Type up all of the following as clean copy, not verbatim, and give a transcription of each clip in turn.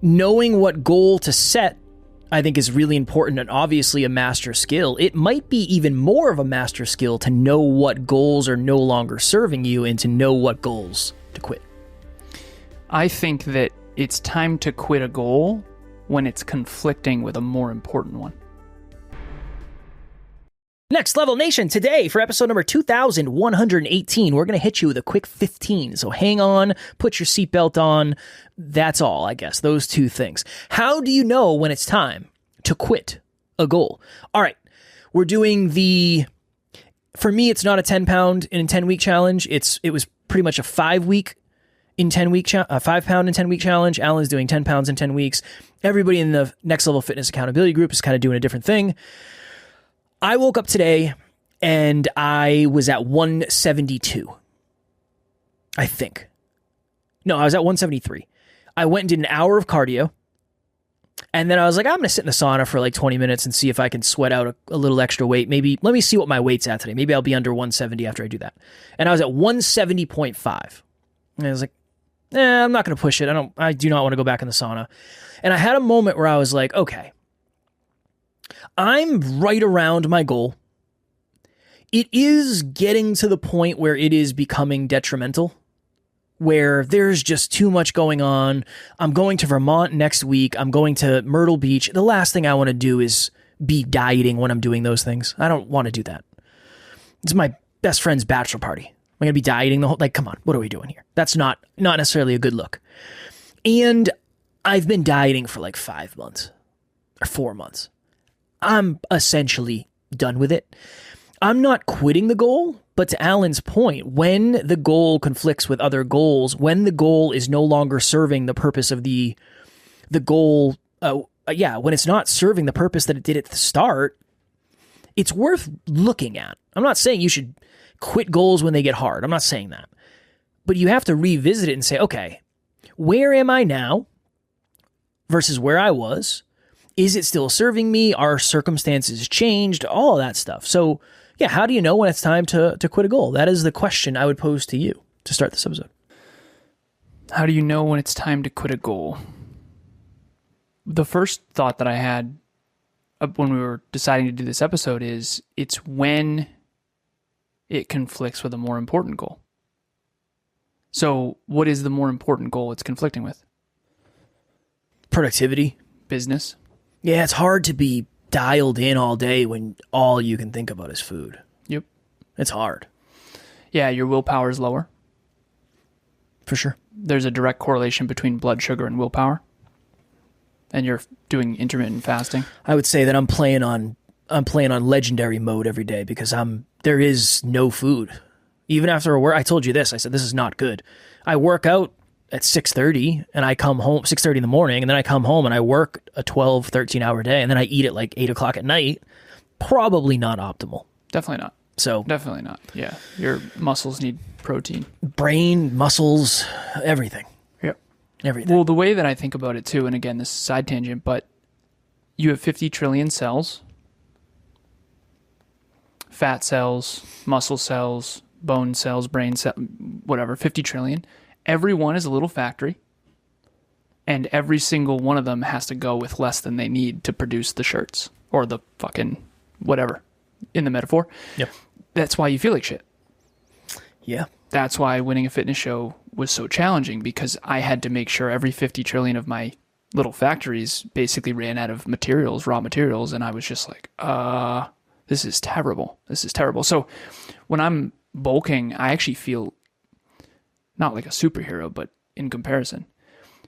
knowing what goal to set, I think, is really important and obviously a master skill. It might be even more of a master skill to know what goals are no longer serving you and to know what goals to quit. I think that it's time to quit a goal when it's conflicting with a more important one. Next Level Nation, today for episode number 2118, we're going to hit you with a quick 15. So hang on, put your seatbelt on. That's all, I guess, those two things. How do you know when it's time to quit a goal? All right, we're doing for me, it's not a 10 pound in a 10 week challenge. It was pretty much a 5 pound in 10 week challenge. Alan's doing 10 pounds in 10 weeks. Everybody in the Next Level Fitness Accountability group is kind of doing a different thing. I woke up today and I was at 172, I think. No, I was at 173. I went and did an hour of cardio. And then I was like, I'm going to sit in the sauna for like 20 minutes and see if I can sweat out a little extra weight. Maybe let me see what my weight's at today. Maybe I'll be under 170 after I do that. And I was at 170.5. And I was like, I'm not going to push it. I do not want to go back in the sauna. And I had a moment where I was like, okay, I'm right around my goal. It is getting to the point where it is becoming detrimental, where there's just too much going on. I'm going to Vermont next week. I'm going to Myrtle Beach. The last thing I want to do is be dieting when I'm doing those things. I don't want to do that. It's my best friend's bachelor party. I'm going to be dieting the whole, like, come on, what are we doing here? That's not necessarily a good look. And I've been dieting for like 5 months or 4 months. I'm essentially done with it. I'm not quitting the goal, but to Alan's point, when the goal conflicts with other goals, when the goal is no longer serving the purpose of the goal, when it's not serving the purpose that it did at the start, it's worth looking at. I'm not saying you should quit goals when they get hard. I'm not saying that. But you have to revisit it and say, okay, where am I now versus where I was? Is it still serving me? Are circumstances changed? All of that stuff. So, yeah, how do you know when it's time to quit a goal? That is the question I would pose to you to start this episode. How do you know when it's time to quit a goal? The first thought that I had when we were deciding to do this episode is it's when it conflicts with a more important goal. So, what is the more important goal it's conflicting with? Productivity. Business. Yeah, it's hard to be dialed in all day when all you can think about is food. Yep. It's hard. Yeah, your willpower is lower. For sure. There's a direct correlation between blood sugar and willpower. And you're doing intermittent fasting. I would say that I'm playing on legendary mode every day because there is no food. Even after a work, I told you this. I said this is not good. I work out at 6:30 and I come home 6:30 in the morning, and then I come home and I work a 12, 13 hour day, and then I eat at like 8 o'clock at night. Probably not optimal. Definitely not. So definitely not. Yeah. Your muscles need protein. Brain, muscles, everything. Yep. Everything. Well, the way that I think about it too, and again, this is a side tangent, but you have 50 trillion cells, fat cells, muscle cells, bone cells, brain cells, whatever, 50 trillion. Every one is a little factory, and every single one of them has to go with less than they need to produce the shirts or the fucking whatever in the metaphor. Yep. That's why you feel like shit. Yeah. That's why winning a fitness show was so challenging, because I had to make sure every 50 trillion of my little factories basically ran out of materials, raw materials, and I was just like, this is terrible. This is terrible. So when I'm bulking, I actually feel not like a superhero, but in comparison.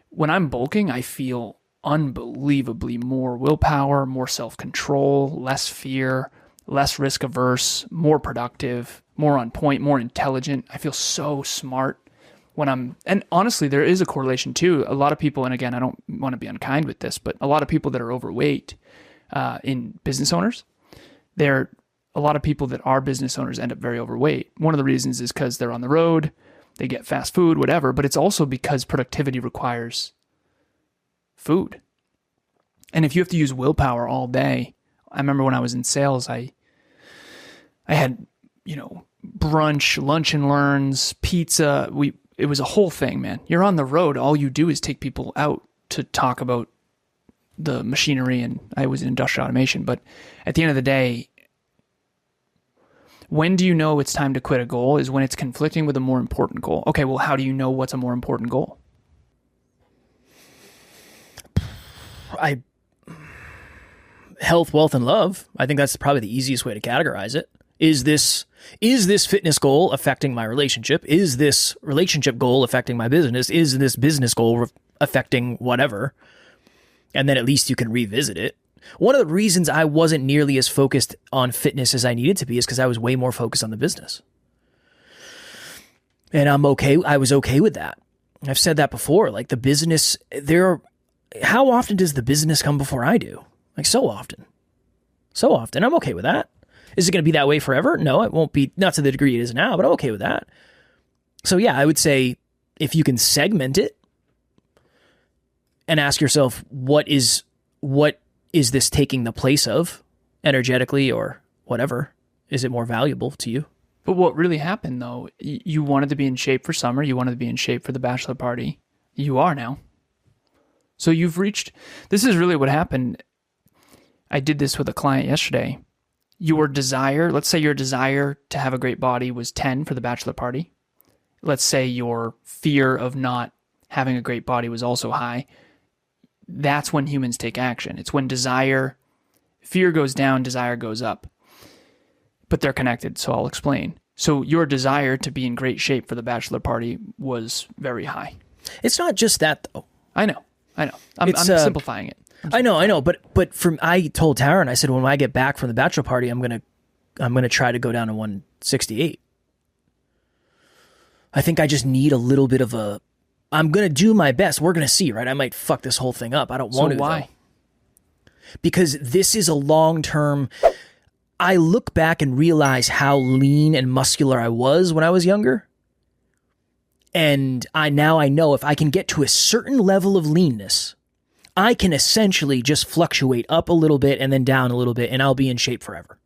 When I'm bulking, I feel unbelievably more willpower, more self-control, less fear, less risk averse, more productive, more on point, more intelligent. I feel so smart when and honestly, there is a correlation too. A lot of people, and again, I don't want to be unkind with this, but a lot of people that are overweight in business owners, a lot of people that are business owners end up very overweight. One of the reasons is because they're on the road, they get fast food, whatever, but it's also because productivity requires food. And if you have to use willpower all day, I remember when I was in sales, I had, brunch, lunch and learns, pizza. It was a whole thing, man. You're on the road. All you do is take people out to talk about the machinery, and I was in industrial automation, but at the end of the day, when do you know it's time to quit a goal is when it's conflicting with a more important goal. Okay, well, how do you know what's a more important goal? Health, wealth, and love. I think that's probably the easiest way to categorize it. Is this fitness goal affecting my relationship? Is this relationship goal affecting my business? Is this business goal affecting whatever? And then at least you can revisit it. One of the reasons I wasn't nearly as focused on fitness as I needed to be is because I was way more focused on the business. And I was okay with that. I've said that before. Like the business, how often does the business come before I do? Like so often. So often. I'm okay with that. Is it going to be that way forever? No, it won't be, not to the degree it is now, but I'm okay with that. So yeah, I would say if you can segment it and ask yourself, what is this taking the place of energetically or whatever? Is it more valuable to you? But what really happened though, you wanted to be in shape for summer. You wanted to be in shape for the bachelor party. You are now. So this is really what happened. I did this with a client yesterday. Let's say your desire to have a great body was 10 for the bachelor party. Let's say your fear of not having a great body was also high. That's when humans take action. It's when fear goes down, desire goes up. But they're connected, so I'll explain. So your desire to be in great shape for the bachelor party was very high. It's not just that though. I know. I'm simplifying it. I know, but I told Taryn, I said, when I get back from the bachelor party, I'm gonna try to go down to 168. I think I just need a little bit of I'm gonna do my best. We're gonna see, right? I might fuck this whole thing up. I don't want to. So why? Because this is a long-term. I look back and realize how lean and muscular I was when I was younger. And I know if I can get to a certain level of leanness, I can essentially just fluctuate up a little bit and then down a little bit, and I'll be in shape forever.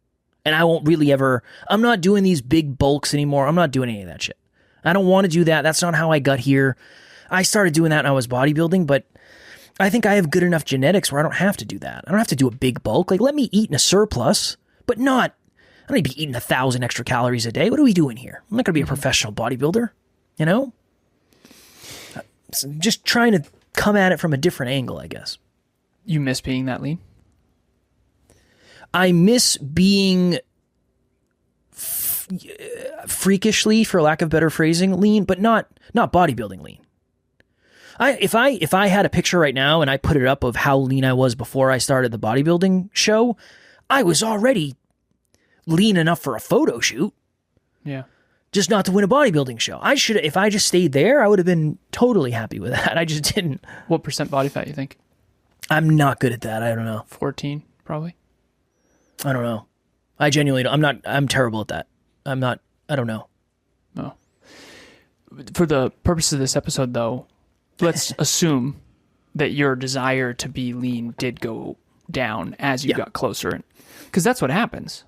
And I won't really I'm not doing these big bulks anymore. I'm not doing any of that shit. I don't want to do that. That's not how I got here. I started doing that when I was bodybuilding, but I think I have good enough genetics where I don't have to do that. I don't have to do a big bulk. Like, let me eat in a surplus, but I don't need to be eating 1,000 extra calories a day. What are we doing here? I'm not going to be a professional bodybuilder, you know? So just trying to come at it from a different angle, I guess. You miss being that lean? I miss being freakishly, for lack of better phrasing, lean, but not bodybuilding lean. If I had a picture right now and I put it up of how lean I was before I started the bodybuilding show, I was already lean enough for a photo shoot. Yeah. Just not to win a bodybuilding show. If I just stayed there, I would have been totally happy with that. I just didn't. What % body fat you think? I'm not good at that. I don't know. 14, probably. I don't know. I genuinely don't. I'm terrible at that. I don't know. No. For the purpose of this episode, though, let's assume that your desire to be lean did go down as you got closer. Because that's what happens.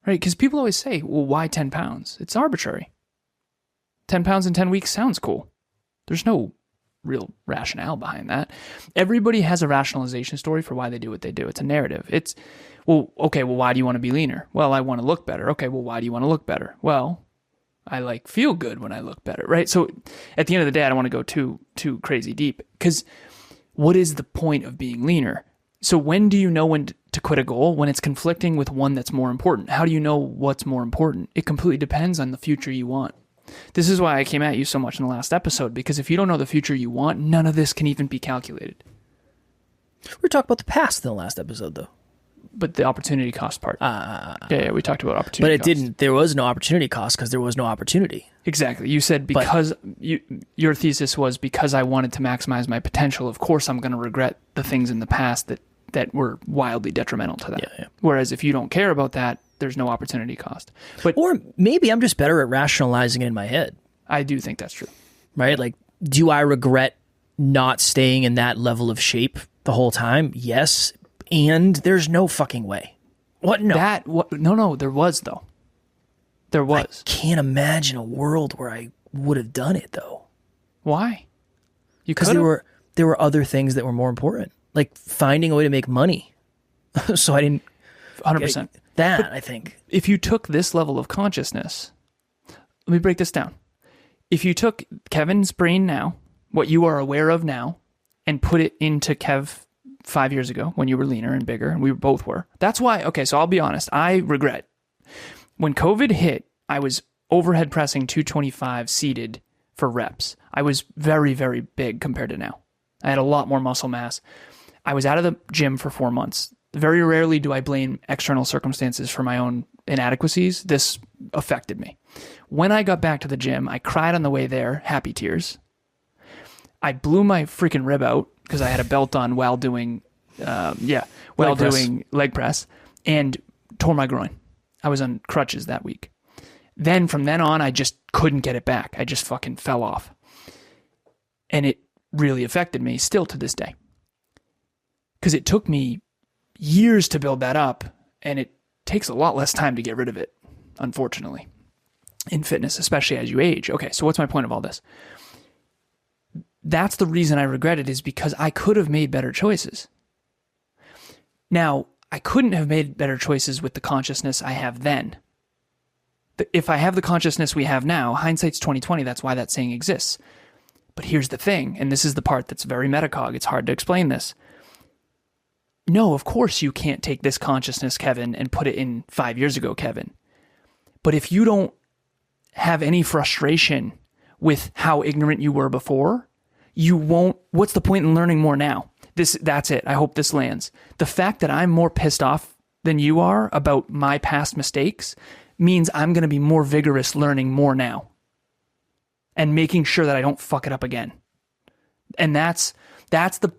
Right? Because people always say, well, why 10 pounds? It's arbitrary. 10 pounds in 10 weeks sounds cool. There's no real rationale behind that. Everybody has a rationalization story for why they do what they do. It's a narrative. It's, why do you want to be leaner? Well, I want to look better. Okay, well, why do you want to look better? Well, I feel good when I look better, right? So at the end of the day, I don't want to go too crazy deep, because what is the point of being leaner? So when do you know when to quit a goal? When it's conflicting with one that's more important. How do you know what's more important? It completely depends on the future you want. This is why I came at you so much in the last episode, because if you don't know the future you want, none of this can even be calculated. We were talking about the past in the last episode, though. But the opportunity cost part. Yeah, we talked about opportunity But it cost. didn't. There was no opportunity cost because there was no opportunity. Exactly. You said your thesis was because I wanted to maximize my potential, of course I'm going to regret the things in the past that were wildly detrimental to that. Yeah. Whereas if you don't care about that, there's no opportunity cost. Or maybe I'm just better at rationalizing it in my head. I do think that's true. Right? Like, do I regret not staying in that level of shape the whole time? Yes. And there's no fucking way. What? No. No, there was, though. There was. I can't imagine a world where I would have done it, though. Why? Because there were other things that were more important, like finding a way to make money. So I didn't 100%. I think. If you took this level of consciousness, let me break this down. If you took Kevin's brain now, what you are aware of now, and put it into Kev 5 years ago when you were leaner and bigger, and we both were. That's why, okay, so I'll be honest, I regret. When COVID hit, I was overhead pressing 225 seated for reps. I was very, very big compared to now. I had a lot more muscle mass. I was out of the gym for 4 months. Very rarely do I blame external circumstances for my own inadequacies. This affected me. When I got back to the gym, I cried on the way there, happy tears. I blew my freaking rib out because I had a belt on while doing, leg press, and tore my groin. I was on crutches that week. Then from then on, I just couldn't get it back. I just fucking fell off. And it really affected me still to this day. Because it took me years to build that up, and it takes a lot less time to get rid of it, unfortunately, in fitness, especially as you age. Okay, so what's my point of all this? That's the reason I regret it, is because I could have made better choices. Now, I couldn't have made better choices with the consciousness I have then. If I have the consciousness we have now, hindsight's 20/20, that's why that saying exists. But here's the thing, and this is the part that's very metacog, it's hard to explain this. No, of course you can't take this consciousness, Kevin, and put it in 5 years ago, Kevin. But if you don't have any frustration with how ignorant you were before, you won't, what's the point in learning more now? That's it. I hope this lands. The fact that I'm more pissed off than you are about my past mistakes means I'm going to be more vigorous learning more now and making sure that I don't fuck it up again. And that's the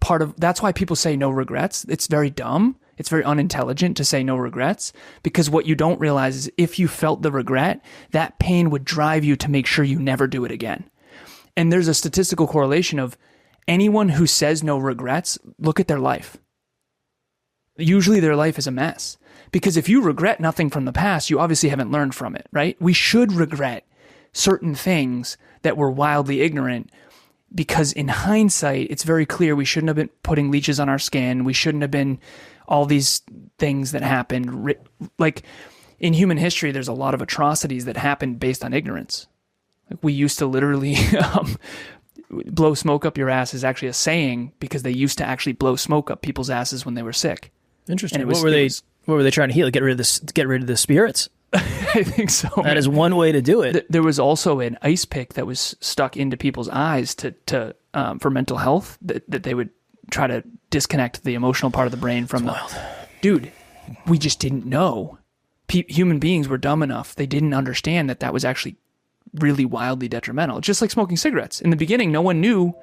part of, that's why people say no regrets. It's very dumb. It's very unintelligent to say no regrets, because what you don't realize is if you felt the regret, that pain would drive you to make sure you never do it again. And there's a statistical correlation of anyone who says no regrets, look at their life. Usually their life is a mess, because if you regret nothing from the past, you obviously haven't learned from it, right? We should regret certain things that were wildly ignorant, because in hindsight, it's very clear we shouldn't have been putting leeches on our skin. We shouldn't have been all these things that happened. Like in human history, there's a lot of atrocities that happened based on ignorance. Like we used to literally blow smoke up your ass is actually a saying, because they used to actually blow smoke up people's asses when they were sick. Interesting. What were they trying to heal? Get rid of the spirits? I think so. That is one way to do it. There was also an ice pick that was stuck into people's eyes for mental health, that they would try to disconnect the emotional part of the brain from Dude, we just didn't know. Human beings were dumb enough. They didn't understand that was actually really wildly detrimental. Just like smoking cigarettes. In the beginning, no one knew.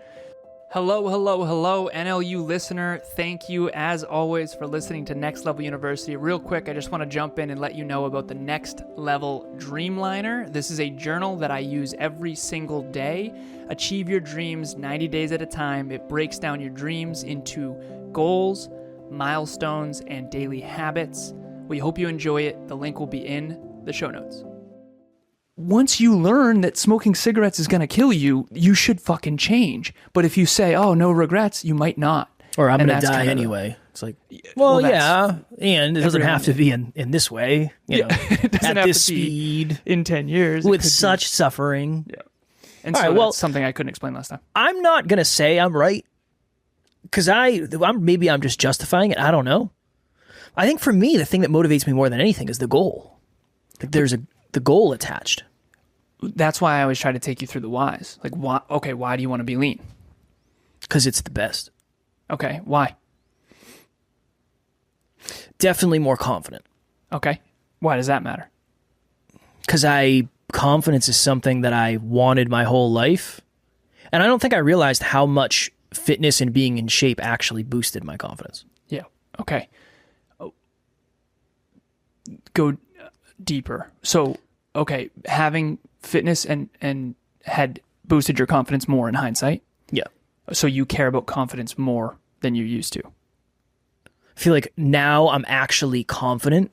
Hello, NLU listener. Thank you, as always, for listening to Next Level University. Real quick, I just want to jump in and let you know about the Next Level Dreamliner. This is a journal that I use every single day. Achieve your dreams 90 days at a time. It breaks down your dreams into goals, milestones, and daily habits. We hope you enjoy it. The link will be in the show notes. Once you learn that smoking cigarettes is going to kill you, you should fucking change. But if you say, oh, no regrets, you might not. Or I'm going to die anyway. It's like, well, yeah, and it doesn't have to be in this way, you know, it doesn't at have this to be speed, in 10 years. with such suffering. Yeah. And so that's something I couldn't explain last time. I'm not going to say I'm right, because maybe I'm just justifying it. I don't know. I think for me, the thing that motivates me more than anything is the goal. Like there's the goal attached. That's why I always try to take you through the whys. Like, why do you want to be lean? Because it's the best. Okay, why? Definitely more confident. Okay, why does that matter? Because confidence is something that I wanted my whole life. And I don't think I realized how much fitness and being in shape actually boosted my confidence. Yeah, okay. Go deeper. So, okay, having fitness and had boosted your confidence more in hindsight? Yeah. So you care about confidence more than you used to? I feel like now I'm actually confident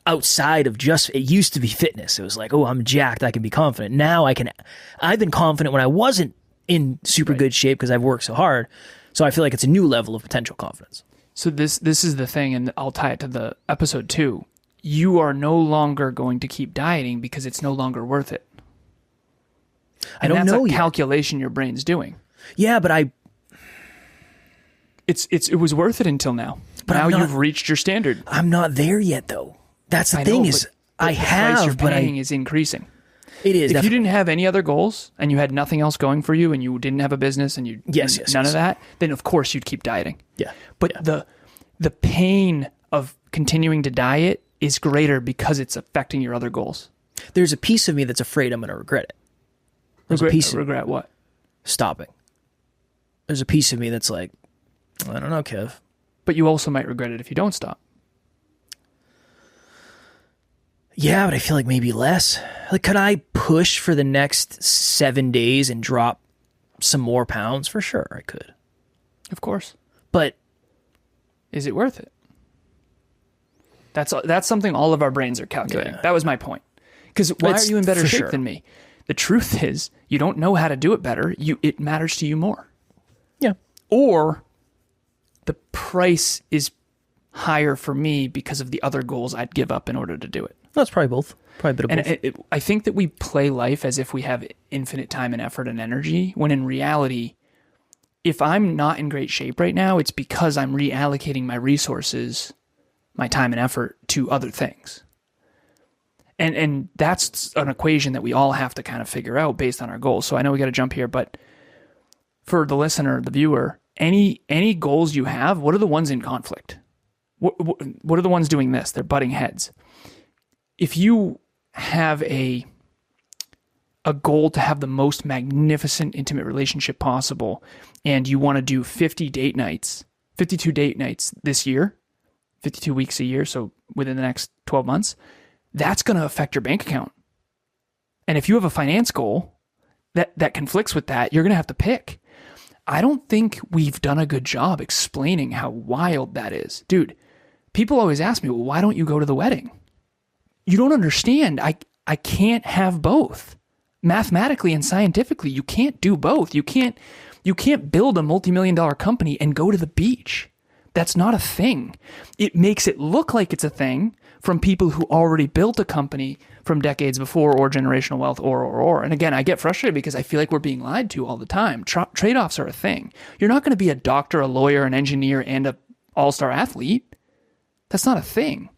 outside of just, it used to be fitness. It was like, oh, I'm jacked, I can be confident. Now I've been confident when I wasn't in super good shape because I've worked so hard. So I feel like it's a new level of potential confidence. So this is the thing, and I'll tie it to the episode 2. You are no longer going to keep dieting because it's no longer worth it. And that's a calculation your brain's doing. Yeah, but it was worth it until now. But now you've reached your standard. I'm not there yet, though. That's the thing is, I have, price you're paying is increasing. It is. If you didn't have any other goals and you had nothing else going for you and you didn't have a business and you none of that, then of course you'd keep dieting. Yeah. But the pain of continuing to diet is greater because it's affecting your other goals. There's a piece of me that's afraid I'm going to regret it. Regret what? Stopping. There's a piece of me that's like, I don't know, Kev. But you also might regret it if you don't stop. Yeah, but I feel like maybe less. Like, could I push for the next 7 days and drop some more pounds? For sure, I could. Of course. But is it worth it? That's something all of our brains are calculating. Yeah. That was my point. Because why are you in better shape than me? The truth is, you don't know how to do it better. It matters to you more. Yeah. Or the price is higher for me because of the other goals I'd give up in order to do it. That's probably both. Probably a bit of both. I think that we play life as if we have infinite time and effort and energy, when in reality, if I'm not in great shape right now, it's because I'm reallocating my resources, my time and effort to other things. And that's an equation that we all have to kind of figure out based on our goals. So I know we got to jump here, but for the listener, the viewer, any goals you have, what are the ones in conflict? What are the ones doing this? They're butting heads. If you have a goal to have the most magnificent intimate relationship possible, and you want to do 52 date nights this year, 52 weeks a year, so within the next 12 months, that's going to affect your bank account. And if you have a finance goal that conflicts with that, you're going to have to pick. I don't think we've done a good job explaining how wild that is. Dude, people always ask me, well, why don't you go to the wedding? You don't understand. I can't have both. Mathematically and scientifically, you can't do both. You can't build a multi-million-dollar company and go to the beach. That's not a thing. It makes it look like it's a thing from people who already built a company from decades before, or generational wealth, or. And again, I get frustrated because I feel like we're being lied to all the time. Trade-offs are a thing. You're not going to be a doctor, a lawyer, an engineer, and an all-star athlete. That's not a thing.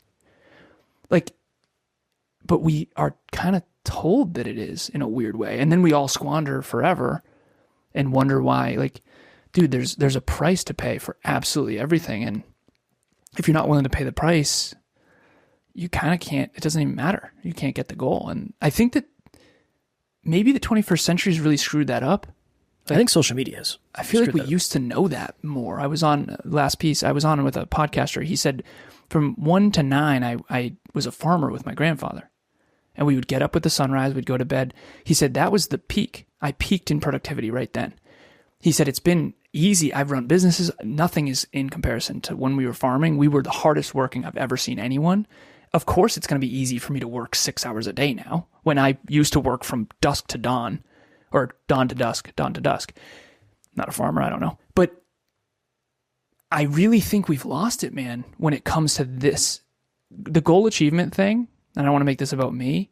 But we are kind of told that it is in a weird way. And then we all squander forever and wonder why. Dude, there's a price to pay for absolutely everything. And if you're not willing to pay the price, you kind of can't, it doesn't even matter. You can't get the goal. And I think that maybe the 21st century has really screwed that up. I think social media has. I feel like we used to know that more. I was on last piece, I was on with a podcaster. He said from 1 to 9, I was a farmer with my grandfather. And we would get up with the sunrise, we'd go to bed. He said that was the peak. I peaked in productivity right then. He said it's been easy. I've run businesses. Nothing is in comparison to when we were farming. We were the hardest working I've ever seen anyone. Of course, it's going to be easy for me to work 6 hours a day now, when I used to work from dusk to dawn, or dawn to dusk. Not a farmer, I don't know. But I really think we've lost it, man, when it comes to this. The goal achievement thing, and I don't want to make this about me,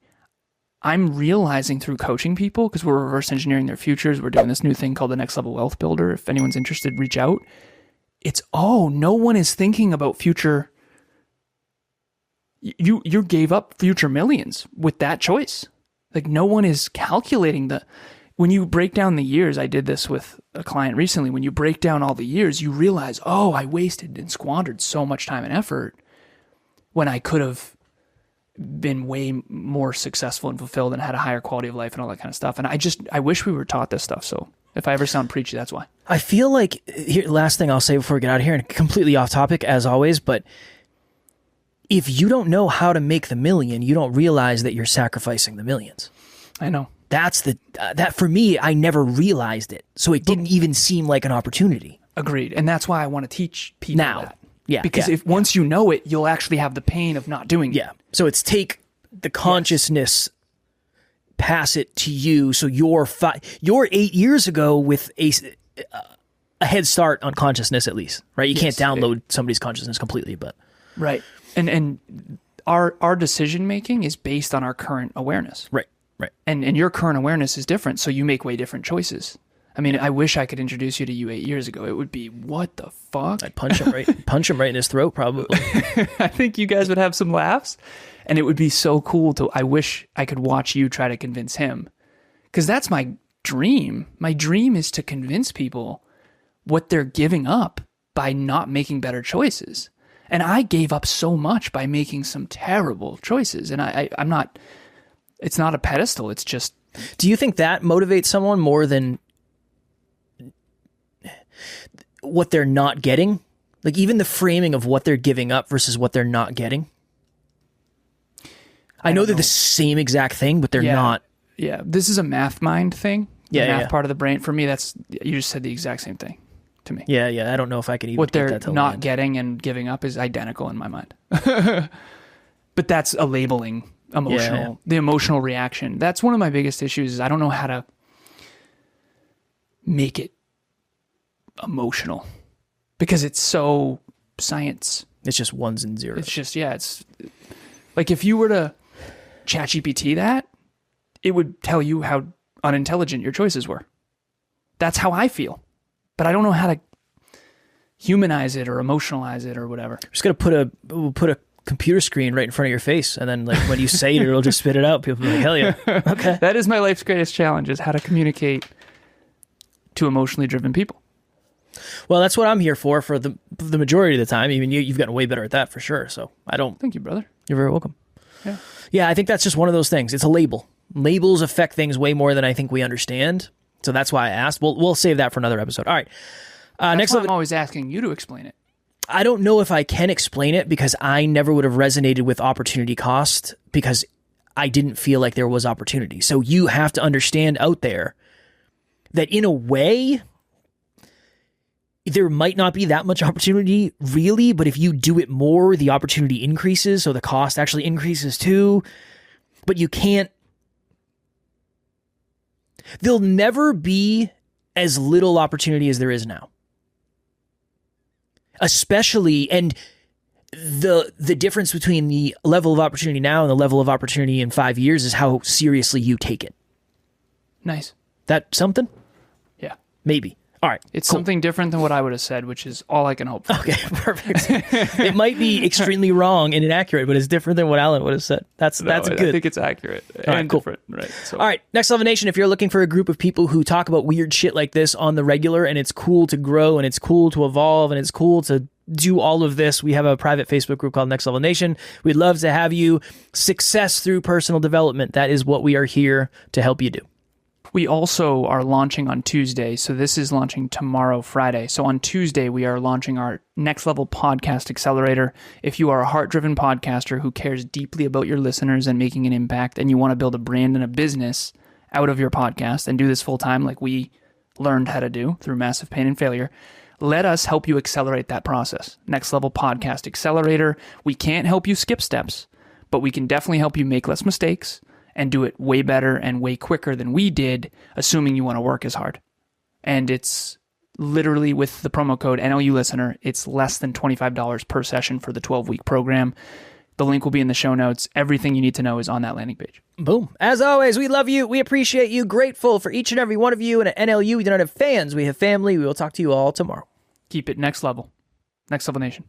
I'm realizing through coaching people, because we're reverse engineering their futures. We're doing this new thing called the Next Level Wealth Builder. If anyone's interested, reach out. It's, no one is thinking about future. You gave up future millions with that choice. No one is calculating when you break down the years. I did this with a client recently. When you break down all the years, you realize, I wasted and squandered so much time and effort when I could have been way more successful and fulfilled and had a higher quality of life and all that kind of stuff. And I wish we were taught this stuff. So if I ever sound preachy, that's why. I feel like, last thing I'll say before we get out of here, and completely off topic as always, but if you don't know how to make the million, you don't realize that you're sacrificing the millions. I know. That's that for me, I never realized it. So it didn't even seem like an opportunity. Agreed. And that's why I want to teach people now. That. Yeah. Because once you know it, you'll actually have the pain of not doing it. Yeah. So it's take the consciousness pass it to you. So you're 8 years ago with a head start on consciousness, at least, right? You can't download somebody's consciousness completely, but right. And our decision making is based on our current awareness. Right. And your current awareness is different, so you make way different choices. I mean, I wish I could introduce you to you 8 years ago. It would be, what the fuck? I'd punch him right in his throat, probably. I think you guys would have some laughs, and it would be so cool I wish I could watch you try to convince him. Because that's my dream. My dream is to convince people what they're giving up by not making better choices. And I gave up so much by making some terrible choices. And I'm not, it's not a pedestal. It's just. Do you think that motivates someone more than what they're not getting? Like even the framing of what they're giving up versus what they're not getting? I know they're the same exact thing, but they're not. Yeah. This is a math mind thing. The math part of the brain. For me, you just said the exact same thing to me. Yeah. I don't know if I can even what get they're that to not land. getting and giving up is identical in my mind. But that's a labeling the emotional reaction. That's one of my biggest issues is I don't know how to make it emotional because it's so science. It's just ones and zeros. It's just, it's like if you were to ChatGPT that, it would tell you how unintelligent your choices were. That's how I feel. But I don't know how to humanize it or emotionalize it or whatever. I'm just gonna put a computer screen right in front of your face, and then like when you say it, it'll just spit it out. People will be like, hell yeah. Okay. That is my life's greatest challenge, is how to communicate to emotionally driven people. Well, that's what I'm here for the majority of the time. Even you've gotten way better at that for sure. So I don't. Thank you, brother. You're very welcome. Yeah. Yeah, I think that's just one of those things. It's a label. Labels affect things way more than I think we understand. So that's why I asked. We'll save that for another episode. All right. Next level. I'm always asking you to explain it. I don't know if I can explain it because I never would have resonated with opportunity cost because I didn't feel like there was opportunity. So you have to understand out there that in a way, there might not be that much opportunity really, but if you do it more, the opportunity increases. So the cost actually increases too, but you can't. There'll never be as little opportunity as there is now. Especially, and the difference between the level of opportunity now and the level of opportunity in 5 years is how seriously you take it. Nice. That something? Yeah. Maybe. All right. It's something different than what I would have said, which is all I can hope for. Okay, perfect. It might be extremely wrong and inaccurate, but it's different than what Alan would have said. That's good. I think it's accurate and different. Right. So. All right. Next Level Nation, if you're looking for a group of people who talk about weird shit like this on the regular, and it's cool to grow and it's cool to evolve and it's cool to do all of this, we have a private Facebook group called Next Level Nation. We'd love to have you. Success through personal development. That is what we are here to help you do. We also are launching on Tuesday. So this is launching tomorrow, Friday. So on Tuesday, we are launching our Next Level Podcast Accelerator. If you are a heart-driven podcaster who cares deeply about your listeners and making an impact, and you want to build a brand and a business out of your podcast and do this full-time like we learned how to do through massive pain and failure, let us help you accelerate that process. Next Level Podcast Accelerator. We can't help you skip steps, but we can definitely help you make less mistakes and do it way better and way quicker than we did, assuming you want to work as hard. And it's literally with the promo code NLU Listener, it's less than $25 per session for the 12-week program. The link will be in the show notes. Everything you need to know is on that landing page. Boom. As always, we love you. We appreciate you. Grateful for each and every one of you. And at NLU, we do not have fans. We have family. We will talk to you all tomorrow. Keep it next level. Next Level Nation.